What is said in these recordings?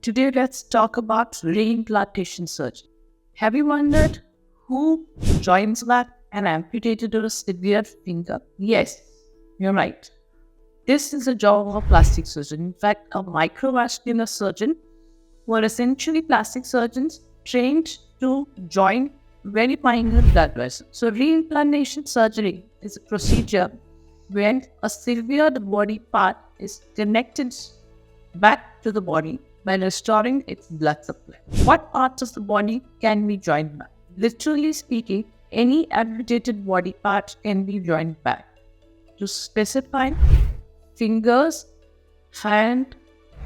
Today let's talk about reimplantation surgery. Have you wondered who joins back an amputated or a severe finger? Yes, you're right. This is a job of a plastic surgeon. In fact, a microvascular surgeon who are essentially plastic surgeons trained to join very minor blood vessels. So reimplantation surgery is a procedure when a severed body part is connected back to the body by restoring its blood supply. What parts of the body can be joined back? Literally speaking, any amputated body part can be joined back. To specify, fingers, hand,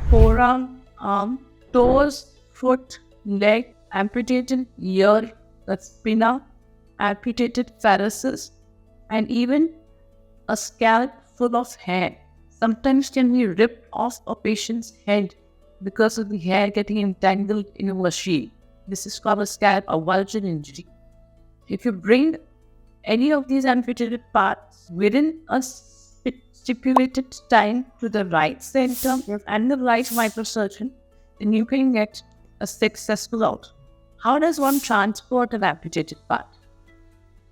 forearm, arm, toes, foot, leg, amputated ear, that's pinna, amputated phalanges, and even a scalp full of hair sometimes can be ripped off a patient's head because of the hair getting entangled in a machine. This is called a scalp avulsion injury. If you bring any of these amputated parts within a stipulated time to the right center and the right microsurgeon, then you can get a successful outcome. How does one transport an amputated part?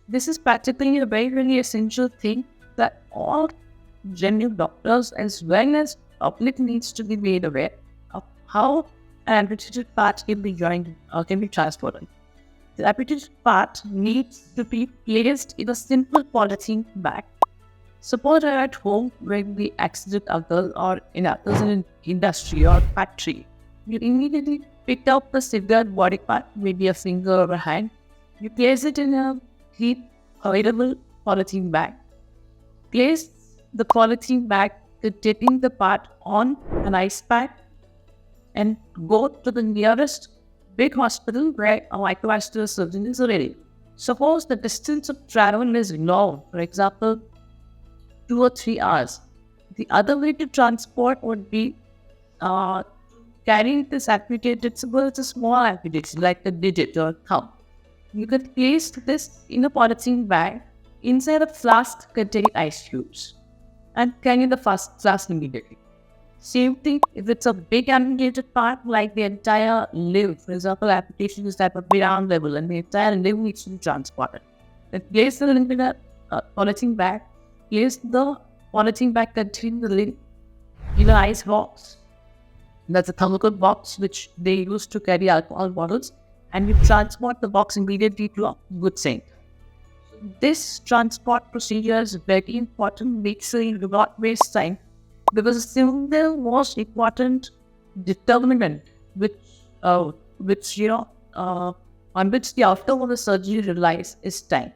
This is practically a very, very essential thing that all general doctors as well as public needs to be made aware of how an amputated part can be joined or can be transported. The amputated part needs to be placed in a simple polythene bag. Suppose you're at home when the accident occurs or in an industry or factory. You immediately pick up the severed body part, maybe a finger or a hand. You place it in a clean, available polythene bag. Place the polythene bag containing the part on an ice pack and go to the nearest big hospital where a microvascular surgeon is available. Suppose the distance of travel is long, for example, 2 or 3 hours. The other way to transport would be carrying this amputated, suppose it's a small amputation like a digit or a thumb. You can place this in a polythene bag inside a flask containing ice cubes and carry the flask immediately. Same thing if it's a big amputated part like the entire limb. For example, amputation is at a beyond level and the entire limb needs to be transported. Then place the limb in a polythene bag. Place the polythene bag containing the limb in an ice box. That's a thermocol box which they use to carry alcohol bottles, and you transport the box immediately to a good sink. This transport procedure is very important. Make sure you do not waste time, because the single most important determinant on which the outcome of the surgery relies is time.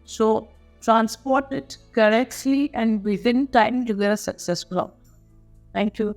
So transport it correctly and within time to get a successful outcome. Thank you.